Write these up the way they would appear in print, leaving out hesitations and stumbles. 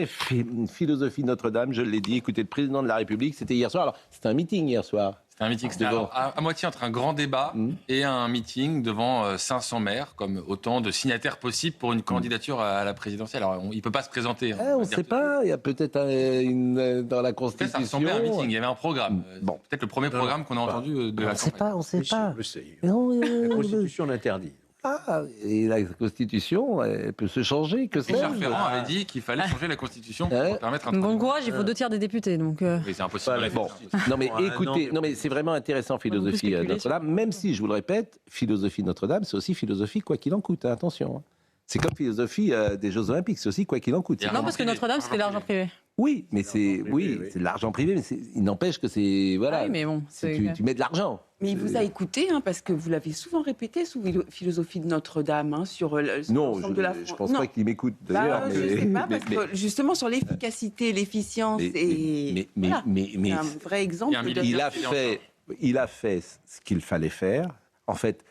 Philosophie Notre-Dame, je l'ai dit, écoutez, le président de la République, c'était hier soir. Alors, c'était un meeting hier soir. C'était un meeting, c'était à moitié entre un grand débat et un meeting devant 500 maires, comme autant de signataires possibles pour une candidature à la présidentielle. Alors, il ne peut pas se présenter. On ne sait pas, il y a peut-être dans la Constitution... Ça ressemblait à un meeting, il y avait un programme. Bon. Peut-être le premier programme qu'on a entendu de la campagne. On ne sait pas. La Constitution l'interdit. Et la Constitution, elle peut se changer, que Richard Ferrand avait dit qu'il fallait changer la Constitution pour permettre un... Bon courage, il faut 2 tiers des députés. Donc Oui, c'est impossible. Bon. Non mais écoutez, c'est vraiment intéressant, Philosophie Notre-Dame, même si, je vous le répète, Philosophie Notre-Dame, c'est aussi philosophie quoi qu'il en coûte, attention. C'est comme philosophie des Jeux Olympiques, c'est aussi quoi qu'il en coûte. Non, parce que Notre-Dame, c'était l'argent privé. Oui, mais c'est de l'argent privé, mais il n'empêche que c'est... Voilà, oui, mais bon, tu mets de l'argent. Mais il vous a écouté, parce que vous l'avez souvent répété sous Philosophie de Notre-Dame, sur l'ensemble de la France. Je pense pas qu'il m'écoute d'ailleurs. Je ne sais pas, parce que justement sur l'efficacité, l'efficience, c'est un vrai exemple. Il a fait ce qu'il fallait faire. En fait,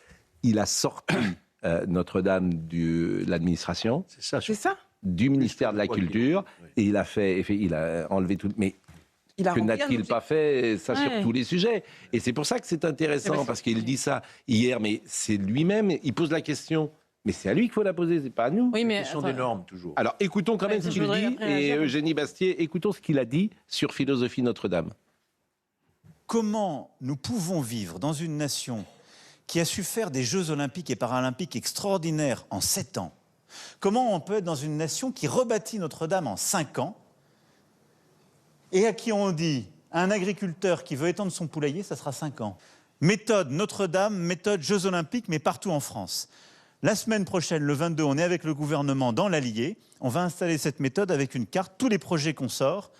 il a sorti Notre-Dame de l'administration. C'est ça. Du ministère de la Culture. Et il a enlevé tout... Mais que n'a-t-il pas fait ça sur tous les sujets? Et c'est pour ça que c'est intéressant, parce qu'il dit ça hier, mais c'est lui-même, il pose la question. Mais c'est à lui qu'il faut la poser, c'est pas à nous. Oui, mais ce sont des normes, toujours. Alors, écoutons quand même ce qu'il dit, et Eugénie Bastier, écoutons ce qu'il a dit sur Philosophie Notre-Dame. Comment nous pouvons vivre dans une nation qui a su faire des Jeux Olympiques et Paralympiques extraordinaires en 7 ans? Comment on peut être dans une nation qui rebâtit Notre-Dame en 5 ans et à qui on dit, à un agriculteur qui veut étendre son poulailler, ça sera 5 ans. Méthode Notre-Dame, méthode Jeux Olympiques, mais partout en France. La semaine prochaine, le 22, on est avec le gouvernement dans l'Allier. On va installer cette méthode avec une carte, tous les projets qu'on sort.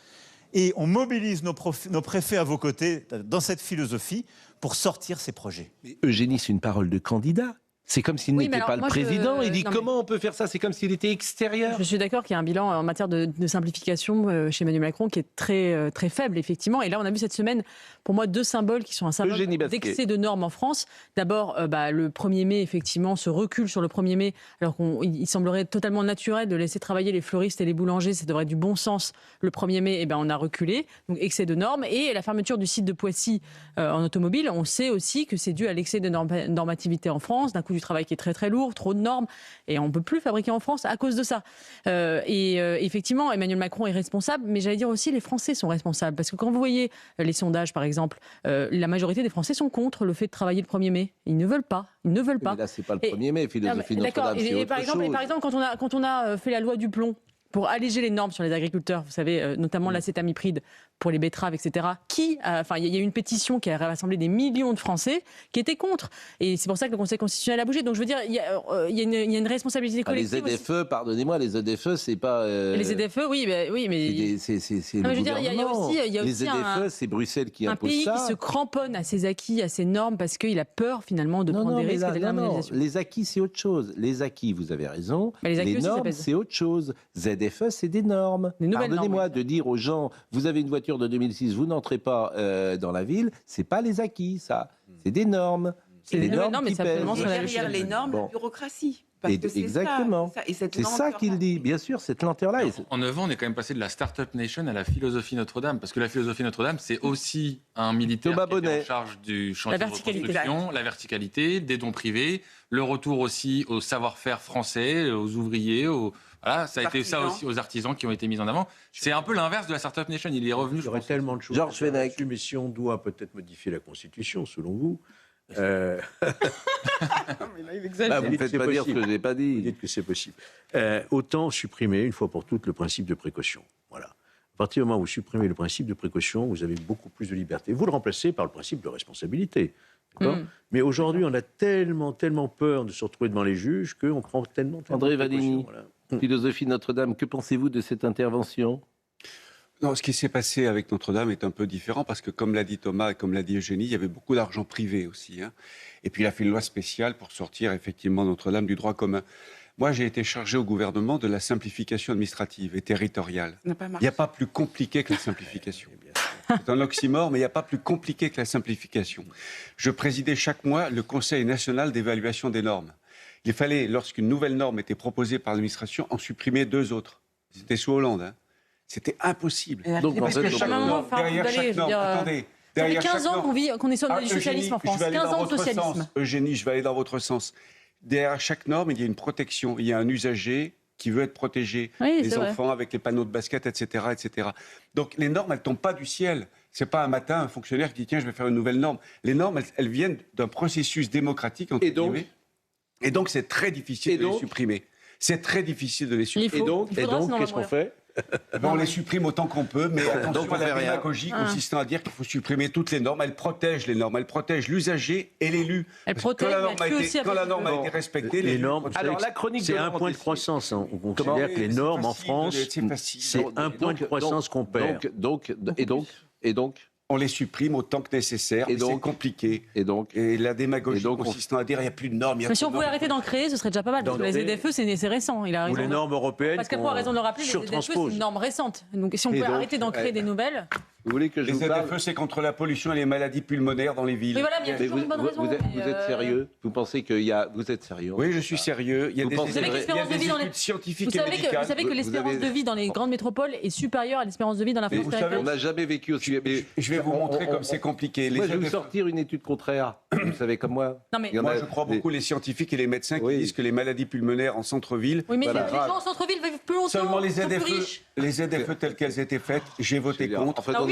Et on mobilise nos préfets à vos côtés dans cette philosophie pour sortir ces projets. Mais Eugénie, c'est une parole de candidat. C'est comme s'il n'était pas le président. Il dit comment on peut faire ça? C'est comme s'il était extérieur. Je suis d'accord qu'il y a un bilan en matière de simplification chez Emmanuel Macron qui est très, très faible, effectivement. Et là, on a vu cette semaine, pour moi, 2 symboles qui sont un symbole d'excès de normes en France. D'abord, le 1er mai, effectivement, ce recul sur le 1er mai, alors qu'il semblerait totalement naturel de laisser travailler les fleuristes et les boulangers. Ça devrait être du bon sens. Le 1er mai, on a reculé. Donc, excès de normes. Et la fermeture du site de Poissy en automobile, on sait aussi que c'est dû à l'excès de normativité en France, d'un coup du travail qui est très très lourd, trop de normes, et on ne peut plus fabriquer en France à cause de ça. Effectivement, Emmanuel Macron est responsable, mais j'allais dire aussi les Français sont responsables, parce que quand vous voyez les sondages, par exemple, la majorité des Français sont contre le fait de travailler le 1er mai. Ils ne veulent pas. Ils ne veulent pas. Mais là, c'est pas le 1er mai, Philosophie Notre-Dame, c'est autre chose. Par exemple, quand on a fait la loi du plomb, pour alléger les normes sur les agriculteurs, vous savez, notamment l'acétamipride pour les betteraves, etc. Il y a eu une pétition qui a rassemblé des millions de Français qui étaient contre. Et c'est pour ça que le Conseil constitutionnel a bougé. Donc je veux dire, il y a une responsabilité collective. Les ZFE, pardonnez-moi, les ZFE, c'est pas... Les ZFE, oui, mais... C'est non, le je veux dire, il y a aussi les ZFE, c'est Bruxelles qui impose ça. Un pays qui se cramponne à ses acquis, à ses normes, parce qu'il a peur, finalement, de prendre des risques et d'externalisation. Les acquis, c'est autre chose. Les acquis, vous avez raison. Les normes, c'est autre chose. ZFE, c'est des normes. Pardonnez-moi de dire aux gens, vous avez une voiture de 2006, vous n'entrez pas dans la ville, c'est pas les acquis, ça. C'est des normes. C'est des normes qui pèsent. Et derrière les normes, la bureaucratie. Exactement. C'est ça qu'il dit. Bien sûr, cette lenteur-là. En 9 ans, on est quand même passé de la Startup Nation à la Philosophie Notre-Dame. Parce que la Philosophie Notre-Dame, c'est aussi un militaire qui est en charge du chantier de reconstruction, la verticalité, des dons privés, le retour aussi au savoir-faire français, aux ouvriers, Voilà, ça a été ça aussi aux artisans qui ont été mis en avant. C'est un peu l'inverse de la Startup Nation. Il est revenu. Il y aurait tellement de choses. Georges Fenech. Mais si on doit peut-être modifier la Constitution, selon vous. Mais là, il exagère. Vous ne faites pas dire ce que je n'ai pas dit. Vous dites que c'est possible. Autant supprimer, une fois pour toutes, le principe de précaution. Voilà. À partir du moment où vous supprimez le principe de précaution, vous avez beaucoup plus de liberté. Vous le remplacez par le principe de responsabilité. Mais aujourd'hui, on a tellement peur de se retrouver devant les juges qu'on prend tellement André Vanini, Philosophie Notre-Dame, que pensez-vous de cette intervention? Non, ce qui s'est passé avec Notre-Dame est un peu différent parce que, comme l'a dit Thomas et comme l'a dit Eugénie, il y avait beaucoup d'argent privé aussi. Et puis, il a fait une loi spéciale pour sortir effectivement Notre-Dame du droit commun. Moi, j'ai été chargé au gouvernement de la simplification administrative et territoriale. Il n'y a pas plus compliqué que la simplification. C'est un oxymore, mais il n'y a pas plus compliqué que la simplification. Je présidais chaque mois le Conseil national d'évaluation des normes. Il fallait, lorsqu'une nouvelle norme était proposée par l'administration, en supprimer 2 autres. C'était sous Hollande. C'était impossible. Donc, en fait, attendez. Ça fait 15 ans qu'on est sur du socialisme en France. 15 ans de socialisme. Eugénie, je vais aller dans votre sens. Derrière chaque norme, il y a une protection. Il y a un usager qui veut être protégé, les enfants avec les panneaux de basket, etc., etc. Donc les normes, elles ne tombent pas du ciel. C'est pas un matin un fonctionnaire qui dit tiens, je vais faire une nouvelle norme. Les normes, elles viennent d'un processus démocratique entre guillemets. Et donc c'est très difficile de les supprimer. C'est très difficile de les supprimer. Et donc qu'est-ce qu'on fait? On les supprime autant qu'on peut, mais attention à la pédagogie consistant à dire qu'il faut supprimer toutes les normes. Elles protègent les normes, elles protègent l'usager et l'élu. Quand la norme a été respectée, les normes. Alors la chronique, c'est un point de croissance. On considère que les normes en France, c'est un point de croissance qu'on perd. Et donc on les supprime autant que nécessaire. C'est compliqué. Et la démagogie consistant à dire il n'y a plus de normes. Mais si on pouvait arrêter d'en créer, ce serait déjà pas mal. Parce que les ZFE, c'est récent. Il a raison. Ou les normes européennes. Parce qu'après, on a raison de le rappeler, les ZFE, c'est une norme récente. Donc si on pouvait arrêter d'en créer des nouvelles. Vous voulez que je les ZFE, c'est contre la pollution et les maladies pulmonaires dans les villes. Mais voilà, mais vous êtes sérieux? Vous pensez qu'il y a... Vous êtes sérieux? Oui, je suis sérieux. Il y a des études scientifiques et médicales. Vous savez que l'espérance de vie dans les grandes métropoles est supérieure à l'espérance de vie dans la France. On n'a jamais vécu aussi... Je vais vous montrer comme c'est compliqué. Moi, je vais vous sortir une étude contraire. Vous savez comme moi. Moi, je crois beaucoup les scientifiques et les médecins qui disent que les maladies pulmonaires en centre-ville... Oui, mais les gens en centre-ville vivent plus longtemps. Seulement les ZFE telles qu'elles étaient faites, j'ai voté contre. En fait, on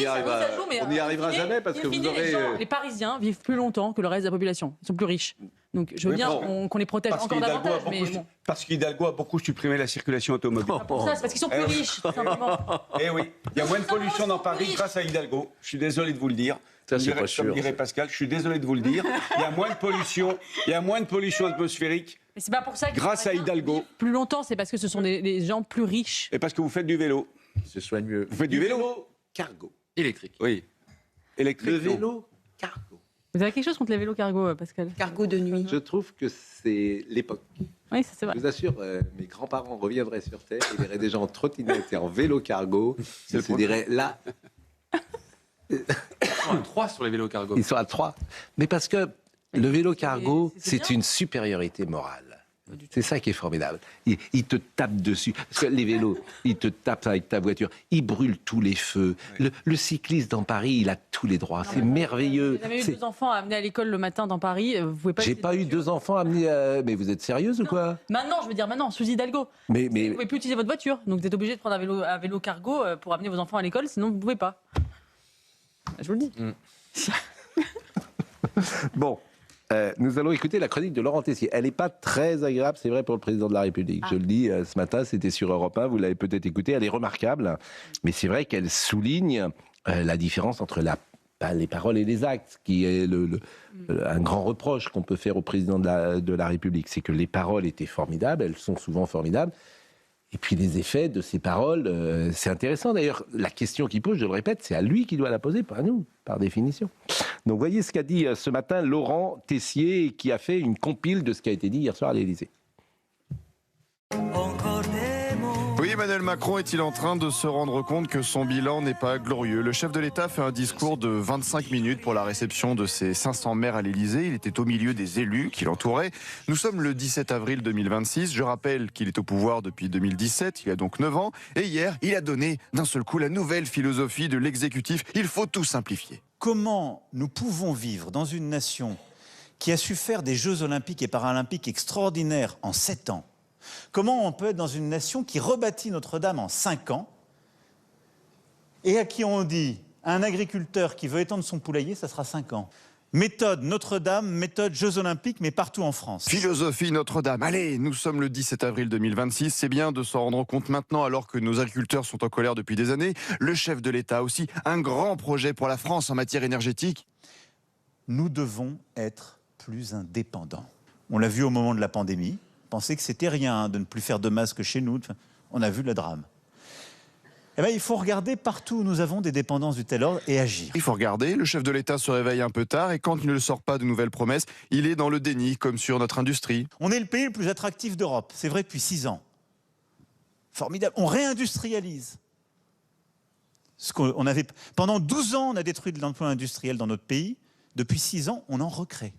n'y arrivera jamais parce que vous aurez... Les Parisiens vivent plus longtemps que le reste de la population. Ils sont plus riches. Donc je veux bien qu'on les protège encore davantage. Parce qu'Hidalgo a beaucoup supprimé la circulation automobile. Pour ça, c'est parce qu'ils sont plus riches, tout simplement. Eh oui, il y a moins de pollution dans Paris grâce à Hidalgo. Je suis désolé de vous le dire. Ça, c'est pas sûr. Comme dirait Pascal, je suis désolé de vous le dire. Il y a moins de pollution atmosphérique. Mais c'est pas pour ça grâce à Hidalgo. Plus longtemps, c'est parce que ce sont des gens plus riches. Et parce que vous faites du vélo. Se soigne mieux. Vous faites du vélo cargo. Électrique. Oui. Électrique. Le vélo cargo. Vous avez quelque chose contre les vélos cargo, Pascal? Cargo de nuit. Je trouve que c'est l'époque. Oui, ça c'est vrai. Je vous assure, mes grands-parents reviendraient sur Terre et verraient des gens en trottinette et en vélo cargo. Ils se diraient là. Ils sont à 3 sur les vélos cargo. Ils sont à 3. Mais parce que le vélo cargo, c'est une supériorité morale. C'est ça qui est formidable. Ils te tapent dessus. Parce que les vélos, ils te tapent avec ta voiture. Ils brûlent tous les feux. Oui. Le cycliste dans Paris, il a tous les droits. C'est merveilleux. Vous avez eu 2 enfants à amener à l'école le matin dans Paris. Vous pouvez pas. J'ai pas eu 2 enfants à amener. Mais vous êtes sérieuse ou quoi? Maintenant, je veux dire maintenant, sous Hidalgo. Mais vous pouvez plus utiliser votre voiture. Donc vous êtes obligé de prendre un vélo cargo pour amener vos enfants à l'école. Sinon, vous pouvez pas. Je vous le dis. Bon. Nous allons écouter la chronique de Laurent Tessier. Elle n'est pas très agréable, c'est vrai, pour le président de la République. Je le dis, ce matin, c'était sur Europe 1, vous l'avez peut-être écoutée, elle est remarquable. Mais c'est vrai qu'elle souligne la différence entre les paroles et les actes, qui est un grand reproche qu'on peut faire au président de la République. C'est que les paroles étaient formidables, elles sont souvent formidables. Et puis les effets de ces paroles, c'est intéressant. D'ailleurs, la question qu'il pose, je le répète, c'est à lui qui doit la poser, pas à nous, par définition. Donc voyez ce qu'a dit ce matin Laurent Tessier, qui a fait une compile de ce qui a été dit hier soir à l'Élysée. Oui, Emmanuel Macron est-il en train de se rendre compte que son bilan n'est pas glorieux? Le chef de l'État fait un discours de 25 minutes pour la réception de ses 500 maires à l'Élysée. Il était au milieu des élus qui l'entouraient. Nous sommes le 17 avril 2026. Je rappelle qu'il est au pouvoir depuis 2017, il a donc 9 ans. Et hier, il a donné d'un seul coup la nouvelle philosophie de l'exécutif. Il faut tout simplifier. Comment nous pouvons vivre dans une nation qui a su faire des Jeux olympiques et paralympiques extraordinaires en 7 ans? Comment on peut être dans une nation qui rebâtit Notre-Dame en 5 ans et à qui on dit, à un agriculteur qui veut étendre son poulailler, ça sera 5 ans. Méthode Notre-Dame, méthode Jeux Olympiques, mais partout en France. Philosophie Notre-Dame. Allez, nous sommes le 17 avril 2026. C'est bien de s'en rendre compte maintenant alors que nos agriculteurs sont en colère depuis des années. Le chef de l'État aussi, un grand projet pour la France en matière énergétique. Nous devons être plus indépendants. On l'a vu au moment de la pandémie. Penser que c'était rien de ne plus faire de masques chez nous. On a vu le drame. Eh bien, il faut regarder partout où nous avons des dépendances du tel ordre et agir. Il faut regarder, le chef de l'État se réveille un peu tard et quand il ne sort pas de nouvelles promesses, il est dans le déni, comme sur notre industrie. On est le pays le plus attractif d'Europe, c'est vrai depuis 6 ans. Formidable, on réindustrialise. Pendant 12 ans, on a détruit de l'emploi industriel dans notre pays. Depuis 6 ans, on en recrée.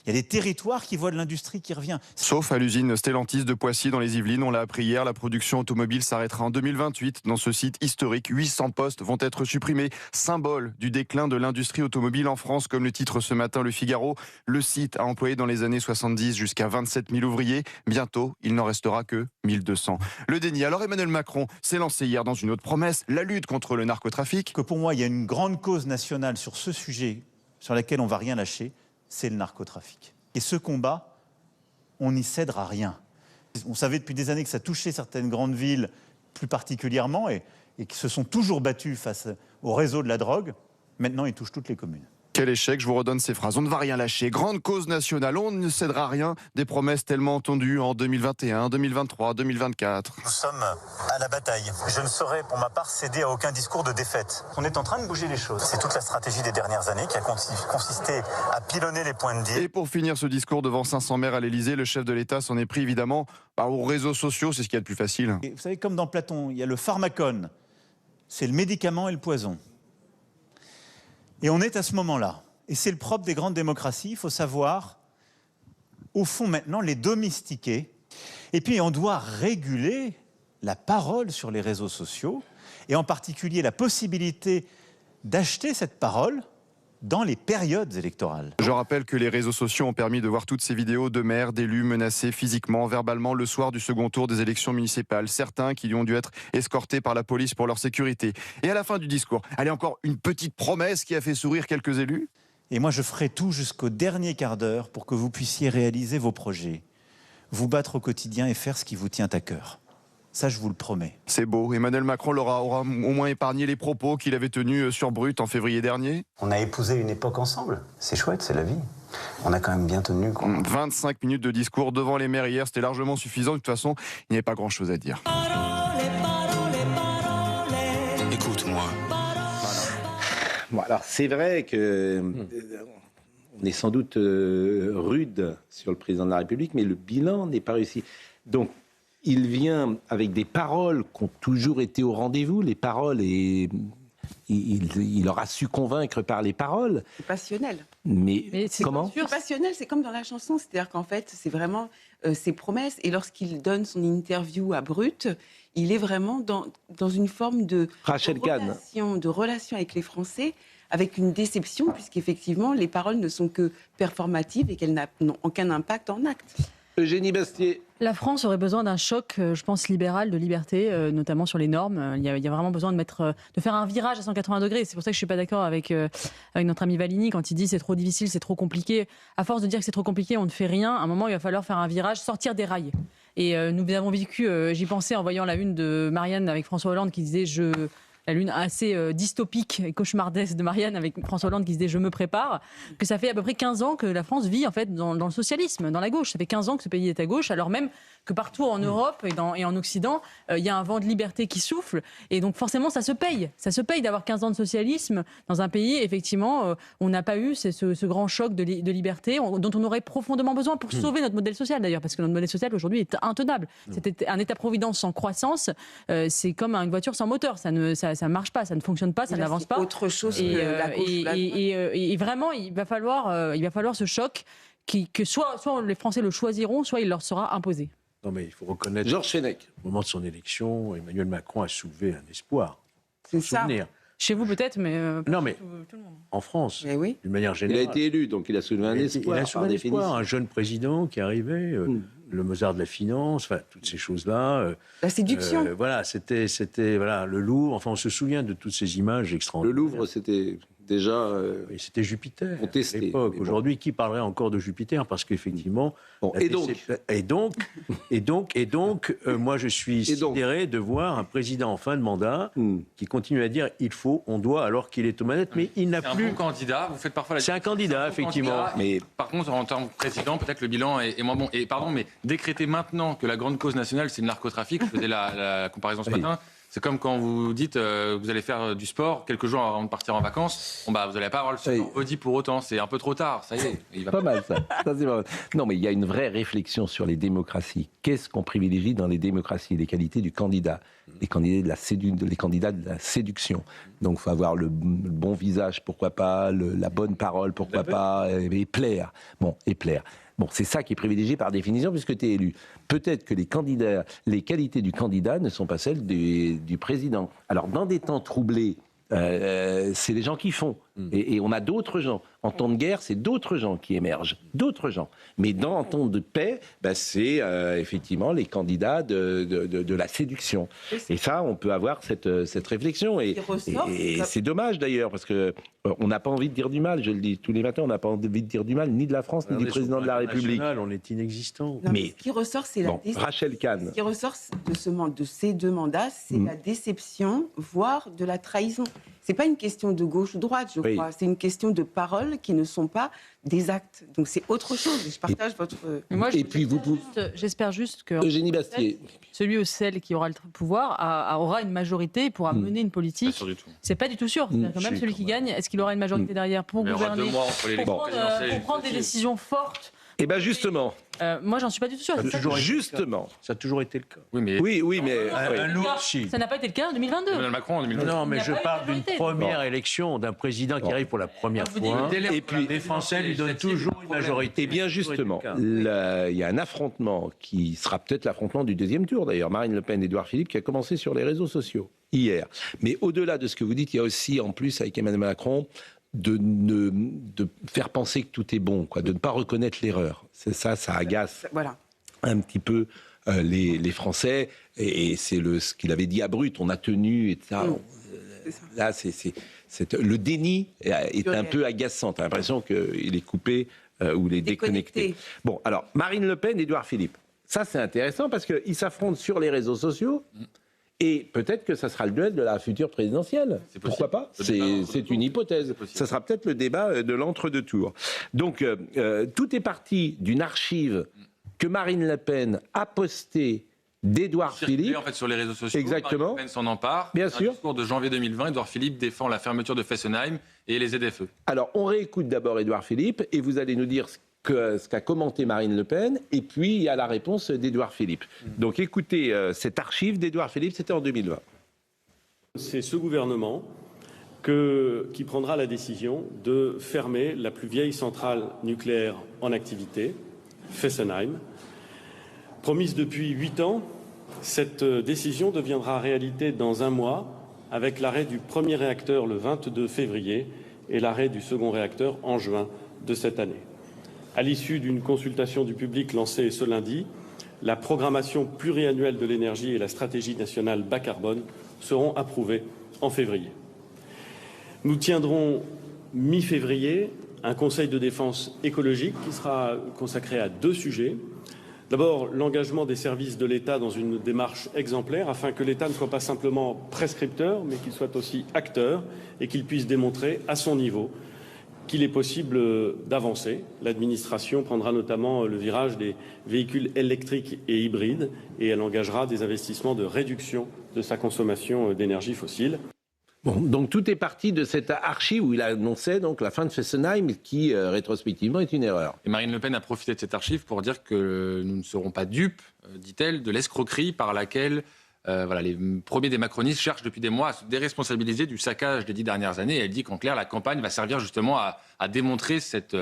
Il y a des territoires qui voient de l'industrie qui revient. Sauf à l'usine Stellantis de Poissy dans les Yvelines. On l'a appris hier, la production automobile s'arrêtera en 2028. Dans ce site historique, 800 postes vont être supprimés. Symbole du déclin de l'industrie automobile en France, comme le titre ce matin Le Figaro. Le site a employé dans les années 70 jusqu'à 27 000 ouvriers. Bientôt, il n'en restera que 1200. Le déni. Alors Emmanuel Macron s'est lancé hier dans une autre promesse, la lutte contre le narcotrafic. Que pour moi, il y a une grande cause nationale sur ce sujet, sur laquelle on ne va rien lâcher, c'est le narcotrafic. Et ce combat, on n'y cédera rien. On savait depuis des années que ça touchait certaines grandes villes plus particulièrement et qui se sont toujours battues face au réseau de la drogue. Maintenant, il touche toutes les communes. Quel échec, je vous redonne ces phrases. On ne va rien lâcher. Grande cause nationale, on ne cédera rien. Des promesses tellement entendues en 2021, 2023, 2024. Nous sommes à la bataille. Je ne saurais, pour ma part, céder à aucun discours de défaite. On est en train de bouger les choses. C'est toute la stratégie des dernières années qui a consisté à pilonner les points de deal. Et pour finir ce discours devant 500 maires à l'Élysée, le chef de l'État s'en est pris évidemment aux réseaux sociaux. C'est ce qu'il y a de plus facile. Et vous savez, comme dans Platon, il y a le pharmacone. C'est le médicament et le poison. Et on est à ce moment-là. Et c'est le propre des grandes démocraties. Il faut savoir, au fond, maintenant, les domestiquer. Et puis, on doit réguler la parole sur les réseaux sociaux, et en particulier la possibilité d'acheter cette parole dans les périodes électorales. Je rappelle que les réseaux sociaux ont permis de voir toutes ces vidéos de maires, d'élus menacés physiquement, verbalement, le soir du second tour des élections municipales. Certains qui ont dû être escortés par la police pour leur sécurité. Et à la fin du discours, allez, encore une petite promesse qui a fait sourire quelques élus. Et moi, je ferai tout jusqu'au dernier quart d'heure pour que vous puissiez réaliser vos projets, vous battre au quotidien et faire ce qui vous tient à cœur. Ça, je vous le promets. C'est beau. Emmanuel Macron aura au moins épargné les propos qu'il avait tenus sur Brut en février dernier. On a épousé une époque ensemble. C'est chouette, c'est la vie. On a quand même bien tenu. 25 minutes de discours devant les maires hier, c'était largement suffisant. De toute façon, il n'y avait pas grand-chose à dire. Écoute-moi. Bon, alors, c'est vrai que on est sans doute rude sur le président de la République, mais le bilan n'est pas réussi. Donc, il vient avec des paroles qui ont toujours été au rendez-vous, les paroles, et il aura su convaincre par les paroles. C'est passionnel. Mais comment ? C'est passionnel, c'est comme dans la chanson, c'est-à-dire qu'en fait, c'est vraiment ses promesses. Et lorsqu'il donne son interview à Brut, il est vraiment dans une forme de relation avec les Français, avec une déception, puisqu'effectivement, les paroles ne sont que performatives et qu'elles n'ont aucun impact en acte. Eugénie Bastier. La France aurait besoin d'un choc, je pense, libéral de liberté, notamment sur les normes. Il y a vraiment besoin de faire un virage à 180 degrés. C'est pour ça que je ne suis pas d'accord avec notre ami Valigny quand il dit c'est trop difficile, c'est trop compliqué. À force de dire que c'est trop compliqué, on ne fait rien. À un moment, il va falloir faire un virage, sortir des rails. Et nous avons vécu, j'y pensais en voyant la une de Marianne avec François Hollande qui disait la lune assez dystopique et cauchemardesque de Marianne avec François Hollande qui se disait « je me prépare », que ça fait à peu près 15 ans que la France vit en fait dans le socialisme, dans la gauche. Ça fait 15 ans que ce pays est à gauche, alors même que partout en Europe et en Occident, il y a un vent de liberté qui souffle. Et donc forcément, ça se paye. Ça se paye d'avoir 15 ans de socialisme dans un pays, effectivement, on n'a pas eu ce grand choc de liberté dont on aurait profondément besoin pour sauver notre modèle social d'ailleurs, parce que notre modèle social aujourd'hui est intenable. C'était un État-providence sans croissance, c'est comme une voiture sans moteur. Ça marche pas, ça ne fonctionne pas, ça n'avance pas. Autre chose que la gauche ou la droite. Et vraiment, il va falloir ce choc que soit les Français le choisiront, soit il leur sera imposé. Non, mais il faut reconnaître. Georges Fenech. Au moment de son élection, Emmanuel Macron a soulevé un espoir. C'est ça. Chez vous peut-être, mais non, mais tout le monde. En France, oui. d'une manière générale. Il a été élu, donc il a soulevé un espoir. Il a soulevé un espoir, un jeune président qui arrivait, le Mozart de la finance, enfin toutes ces choses-là. La séduction. Voilà, c'était voilà le Louvre. Enfin, on se souvient de toutes ces images extraordinaires. Le Louvre, c'était déjà c'était Jupiter contesté, à l'époque. Aujourd'hui, qui parlerait encore de Jupiter? Parce qu'effectivement. Bon, et donc, moi, je suis sidéré de voir un président en fin de mandat qui continue à dire il faut, on doit, alors qu'il est aux manettes, mais il n'a plus. C'est un bon candidat. Vous faites parfois la. C'est un candidat, effectivement. Mais par contre, en tant que président, peut-être le bilan est moins bon. Et pardon, mais décréter maintenant que la grande cause nationale, c'est le narcotrafic, je faisais la comparaison ce matin. C'est comme quand vous dites vous allez faire du sport quelques jours avant de partir en vacances. Bon, vous n'allez pas avoir le super body pour autant. C'est un peu trop tard. Ça y est. Il va pas mal ça. Ça c'est pas mal. Non, mais il y a une vraie réflexion sur les démocraties. Qu'est-ce qu'on privilégie dans les démocraties? Les qualités du candidat. Les candidats de la séduction. Donc, il faut avoir le bon visage, pourquoi pas, la bonne parole, pourquoi pas, et plaire. Bon, et plaire. Bon, c'est ça qui est privilégié par définition puisque tu es élu. Peut-être que les qualités du candidat ne sont pas celles du président. Alors, dans des temps troublés, c'est les gens qui font. Et on a d'autres gens. En temps de guerre, c'est d'autres gens qui émergent. D'autres gens. Mais en temps de paix, c'est effectivement les candidats de la séduction. Et ça, on peut avoir cette réflexion. Et c'est dommage d'ailleurs, parce qu'on n'a pas envie de dire du mal. Je le dis tous les matins, on n'a pas envie de dire du mal, ni de la France, ni du président de la République. On est inexistant. Non, mais ce qui ressort, c'est la déception. Rachel Kahn. Ce qui ressort de ces 2 mandats, c'est la déception, voire de la trahison. C'est pas une question de gauche ou droite, je crois. C'est une question de paroles qui ne sont pas des actes. Donc c'est autre chose. Je partage votre. Moi, j'espère juste que Eugénie Bastier, celui ou celle qui aura le pouvoir aura une majorité et pourra mener une politique. C'est pas du tout sûr. Quand même celui qui gagne, est-ce qu'il aura une majorité derrière pour gouverner, pour prendre des décisions fortes? Eh bien justement. Moi, j'en suis pas du tout sûr. Ça a toujours été le cas. Oui, mais ça n'a pas été le cas en 2022. Emmanuel Macron en 2022. Non, mais je parle d'une première élection d'un président qui arrive pour la première fois. Et puis les Français lui donnent toujours une majorité. Et bien justement, il y a un affrontement qui sera peut-être l'affrontement du 2e tour. D'ailleurs, Marine Le Pen et Édouard Philippe qui a commencé sur les réseaux sociaux hier. Mais au-delà de ce que vous dites, il y a aussi en plus avec Emmanuel Macron de faire penser que tout est bon, de ne pas reconnaître l'erreur. C'est ça agace un petit peu les Français, et c'est ce qu'il avait dit à Brut, on a tenu, et ça. Là, le déni est un peu agaçant. T'as l'impression qu'il est coupé ou il est déconnecté. Bon, alors, Marine Le Pen et Édouard Philippe. Ça, c'est intéressant parce qu'ils s'affrontent sur les réseaux sociaux. Et peut-être que ça sera le duel de la future présidentielle. Pourquoi pas ? C'est une hypothèse. Ça sera peut-être le débat de l'entre-deux tours. Donc, tout est parti d'une archive que Marine Le Pen a postée d'Édouard Philippe. En fait, sur les réseaux sociaux, exactement. Marine Le Pen s'en empare. Bien sûr. Un discours de janvier 2020, Édouard Philippe défend la fermeture de Fessenheim et les ZFE. Alors, on réécoute d'abord Édouard Philippe et vous allez nous dire ce qu'a commenté Marine Le Pen, et puis il y a la réponse d'Édouard Philippe. Donc écoutez cette archive d'Édouard Philippe, c'était en 2020. C'est ce gouvernement qui prendra la décision de fermer la plus vieille centrale nucléaire en activité, Fessenheim. Promise depuis 8 ans, cette décision deviendra réalité dans 1 mois, avec l'arrêt du premier réacteur le 22 février et l'arrêt du second réacteur en juin de cette année. À l'issue d'une consultation du public lancée ce lundi, la programmation pluriannuelle de l'énergie et la stratégie nationale bas carbone seront approuvées en février. Nous tiendrons mi-février un conseil de défense écologique qui sera consacré à 2 sujets. D'abord, l'engagement des services de l'État dans une démarche exemplaire afin que l'État ne soit pas simplement prescripteur, mais qu'il soit aussi acteur et qu'il puisse démontrer à son niveau qu'il est possible d'avancer. L'administration prendra notamment le virage des véhicules électriques et hybrides et elle engagera des investissements de réduction de sa consommation d'énergie fossile. Bon, donc tout est parti de cette archive où il annonçait donc la fin de Fessenheim qui, rétrospectivement, est une erreur. Et Marine Le Pen a profité de cette archive pour dire que nous ne serons pas dupes, dit-elle, de l'escroquerie par laquelle les premiers des macronistes cherchent depuis des mois à se déresponsabiliser du saccage des 10 dernières années. Et elle dit qu'en clair, la campagne va servir justement à démontrer cette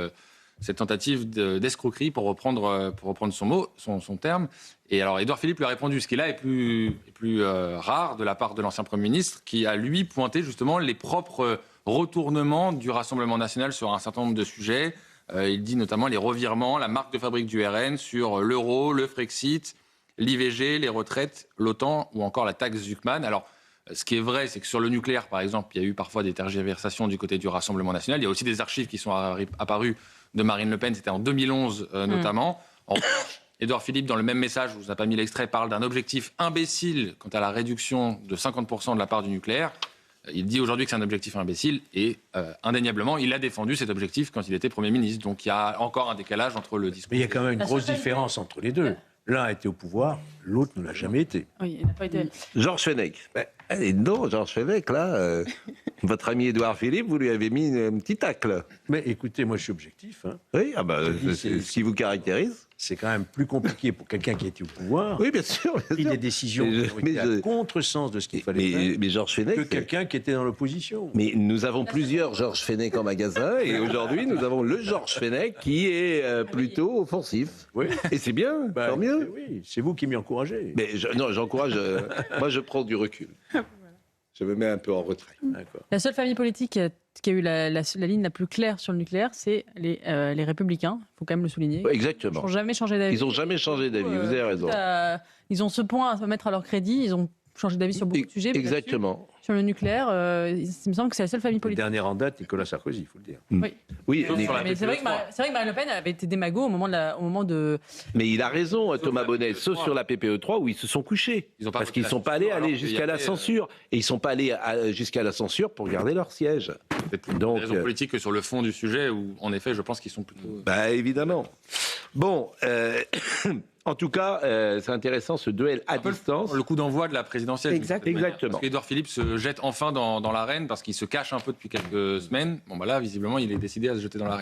tentative d'escroquerie, pour reprendre son terme. Et alors, Édouard Philippe lui a répondu. Ce qui là est plus rare de la part de l'ancien Premier ministre, qui a lui pointé justement les propres retournements du Rassemblement national sur un certain nombre de sujets. Il dit notamment les revirements, la marque de fabrique du RN sur l'euro, le Frexit, l'IVG, les retraites, l'OTAN ou encore la taxe Zuckman. Alors, ce qui est vrai, c'est que sur le nucléaire, par exemple, il y a eu parfois des tergiversations du côté du Rassemblement national. Il y a aussi des archives qui sont apparues de Marine Le Pen, c'était en 2011 notamment. En revanche, Édouard Philippe, dans le même message, je ne vous ai pas mis l'extrait, parle d'un objectif imbécile quant à la réduction de 50% de la part du nucléaire. Il dit aujourd'hui que c'est un objectif imbécile et indéniablement, il a défendu cet objectif quand il était Premier ministre. Donc il y a encore un décalage entre le discours... Mais il y a quand même une grosse différence entre les deux. L'un a été au pouvoir, l'autre ne l'a jamais été. Oui, il n'a pas été. Georges Fenech. Non, Georges Fenech, là, votre ami Édouard Philippe, vous lui avez mis un petit tacle. Mais écoutez, moi je suis objectif. Hein. Oui, c'est ce qui vous caractérise. C'est quand même plus compliqué pour quelqu'un qui a été au pouvoir. Oui, bien sûr. Pris des décisions qui ont été à contresens de ce qu'il fallait faire. Mais Georges Fenech, que quelqu'un qui était dans l'opposition. Mais nous avons plusieurs Georges Fenech en magasin et aujourd'hui nous avons le Georges Fenech qui est plutôt offensif. Oui. Et c'est bien, tant mieux. Oui, c'est vous qui m'y encouragez. Mais non, j'encourage. Moi, je prends du recul. Je me mets un peu en retrait. La seule famille politique qui a eu la ligne la plus claire sur le nucléaire, c'est les Républicains. Il faut quand même le souligner. Exactement. Ils n'ont jamais changé d'avis. Ils n'ont jamais changé d'avis, vous avez raison. Ils ont ce point à se mettre à leur crédit. Ils ont changé d'avis sur beaucoup de sujets. Exactement. Sur le nucléaire, il me semble que c'est la seule famille politique. Dernière en date, Nicolas Sarkozy, il faut le dire. Oui, mais c'est vrai que Marine Le Pen avait été démago au moment de. Mais il a raison, Thomas Bonnet, sauf sur la PPE3 où ils se sont couchés. Parce qu'ils ne sont pas allés jusqu'à la censure. Et ils ne sont pas allés jusqu'à la censure pour garder leur siège. C'est plus une raison politique que sur le fond du sujet où, en effet, je pense qu'ils sont plutôt. Évidemment. Bon. En tout cas, c'est intéressant ce duel à distance. Le coup d'envoi de la présidentielle. Exactement. Parce qu'Édouard Philippe se jette enfin dans l'arène parce qu'il se cache un peu depuis quelques semaines. Bon, là, visiblement, il est décidé à se jeter dans l'arène.